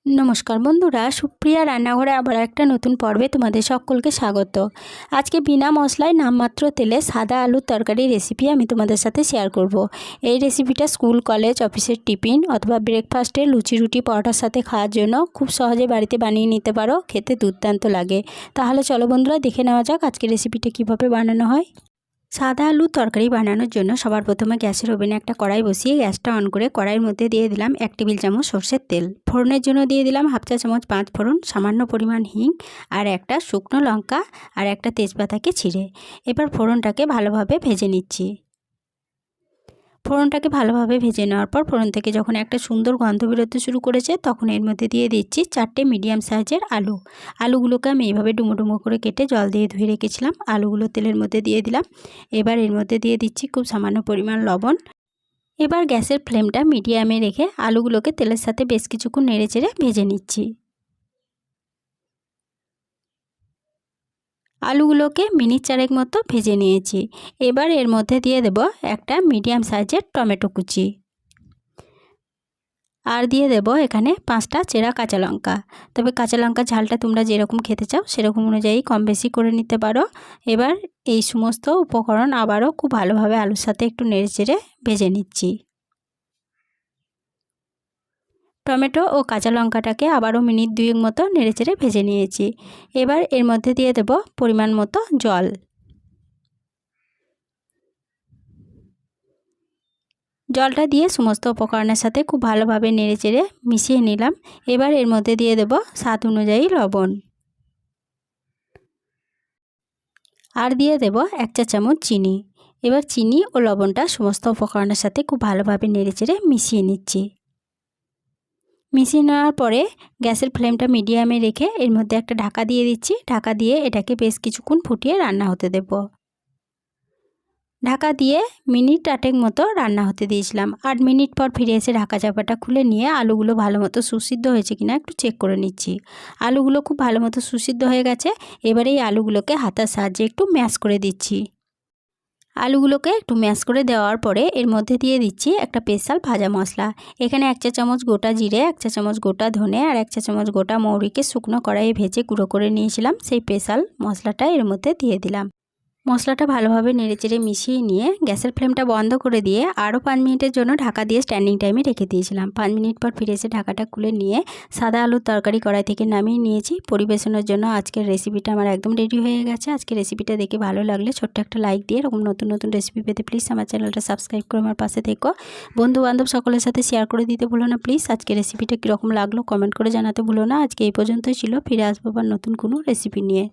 নমস্কার বন্ধুরা, সুপ্রিয়া রান্নাঘরে আবার একটা নতুন পর্বে তোমাদের সকলকে স্বাগত। আজকে বিনা মশলায় নামমাত্র তেলে সাদা আলুর তরকারি রেসিপি আমি তোমাদের সাথে শেয়ার করব। এই রেসিপিটা স্কুল, কলেজ, অফিসের টিফিন অথবা ব্রেকফাস্টে লুচি, রুটি, পরোটার সাথে খাওয়ার জন্য খুব সহজে বাড়িতে বানিয়ে নিতে পারো। খেতে দুর্দান্ত লাগে। তাহলে চলো বন্ধুরা, দেখে নেওয়া যাক আজকে রেসিপিটা কিভাবে বানানো হয়। সাদা আলুর তরকারি বানানোর জন্য সবার প্রথমে গ্যাসের ওভেনে একটা কড়াই বসিয়ে গ্যাসটা অন করে কড়াইয়ের মধ্যে দিয়ে দিলাম 1 টেবিল চামচ সরষের তেল। ফোড়নের জন্য দিয়ে দিলাম হাফ চা চামচ 5 ফোড়ন, সামান্য পরিমাণ হিং আর একটা শুকনো লঙ্কা আর একটা তেজপাতাকে ছিঁড়ে। এবার ফোড়নটাকে ভালোভাবে ভেজে নিচ্ছি। ফোড়নটাকে ভালোভাবে ভেজে নেওয়ার পর ফোড়ন থেকে যখন একটা সুন্দর গন্ধ বেরোতে শুরু করেছে তখন এর মধ্যে দিয়ে দিচ্ছি 4টে মিডিয়াম সাইজের আলু। আলুগুলোকে আমি এইভাবে ডুমো ডুমো করে কেটে জল দিয়ে ধুয়ে রেখেছিলাম। আলুগুলো তেলের মধ্যে দিয়ে দিলাম। এবার এর মধ্যে দিয়ে দিচ্ছি খুব সামান্য পরিমাণ লবণ। এবার গ্যাসের ফ্লেমটা মিডিয়ামে রেখে আলুগুলোকে তেলের সাথে বেশ কিছুক্ষণ নেড়েচেড়ে ভেজে নিচ্ছি। আলুগুলোকে মিনিট 4 মতো ভেজে নিয়েছি। এবার এর মধ্যে দিয়ে দেব একটা মিডিয়াম সাইজের টমেটো কুচি আর দিয়ে দেব এখানে 5টা চেরা কাঁচা লঙ্কা। তবে কাঁচা লঙ্কার ঝালটা তোমরা যেরকম খেতে চাও সেরকম অনুযায়ী কম বেশি করে নিতে পারো। এবার এই সমস্ত উপকরণ আবারও খুব ভালোভাবে আলুর সাথে একটু নেড়েচেড়ে ভেজে নিচ্ছি। টমেটো ও কাঁচা লঙ্কাটাকে আবারও মিনিট 2 মতো নেড়েচেড়ে ভেজে নিয়েছি। এবার এর মধ্যে দিয়ে দেব পরিমাণ মতো জল। জলটা দিয়ে সমস্ত উপকরণের সাথে খুব ভালোভাবে নেড়েচেড়ে মিশিয়ে নিলাম। এবার এর মধ্যে দিয়ে দেব স্বাদ অনুযায়ী লবণ আর দিয়ে দেব 1 চা চামচ চিনি। এবার চিনি ও লবণটা সমস্ত উপকরণের সাথে খুব ভালোভাবে নেড়েচেড়ে মিশিয়ে নিচ্ছি। মিশিয়ে নেওয়ার পরে গ্যাসের ফ্লেমটা মিডিয়ামে রেখে এর মধ্যে একটা ঢাকা দিয়ে দিচ্ছি। ঢাকা দিয়ে এটাকে বেশ কিছুক্ষণ ফুটিয়ে রান্না হতে দেব। ঢাকা দিয়ে মিনিট 8 মতো রান্না হতে দিয়েছিলাম। 8 মিনিট পর ফিরে এসে ঢাকা চাপাটা খুলে নিয়ে আলুগুলো ভালো মতো সুসিদ্ধ হয়েছে কিনা একটু চেক করে নিচ্ছি। আলুগুলো খুব ভালো মতো সুসিদ্ধ হয়ে গেছে। এবারে এই আলুগুলোকে হাতার সাহায্যে একটু ম্যাশ করে দিচ্ছি। আলুগুলোকে একটু ম্যাশ করে দেওয়ার পরে এর মধ্যে দিয়ে দিচ্ছি একটা স্পেশাল ভাজা মশলা। এখানে 1 চা চামচ গোটা জিরে, 1 চা চামচ গোটা ধনে আর 1 চা চামচ গোটা মৌরিকে শুকনো কড়াইয়ে ভেজে গুঁড়ো করে নিয়েছিলাম। সেই স্পেশাল মশলাটা এর মধ্যে দিয়ে দিলাম। মশলাটা ভালোভাবে নেড়েচেড়ে মিশিয়ে নিয়ে গ্যাসের ফ্লেমটা বন্ধ করে দিয়ে আরও 5 মিনিটের জন্য ঢাকা দিয়ে স্ট্যান্ডিং টাইমে রেখে দিয়েছিলাম। 5 মিনিট পর ফিরে এসে ঢাকাটা খুলে নিয়ে সাদা আলুর তরকারি কড়াই থেকে নামিয়ে নিয়েছি। পরিবেশনের জন্য আজকের রেসিপিটা আমার একদম রেডি হয়ে গেছে। আজকের রেসিপিটা দেখে ভালো লাগলে ছোট্ট একটা লাইক দিয়ে এরকম নতুন নতুন রেসিপি পেতে প্লিজ আমার চ্যানেলটা সাবস্ক্রাইব করে আমার পাশে থেকো। বন্ধু বান্ধব সকলের সাথে শেয়ার করে দিতে ভুলো না প্লিজ। আজকের রেসিপিটা কীরকম লাগলো কমেন্ট করে জানাতে ভুলো না। আজকে এই পর্যন্তই ছিল। ফিরে আসবো আবার নতুন কোনো রেসিপি নিয়ে।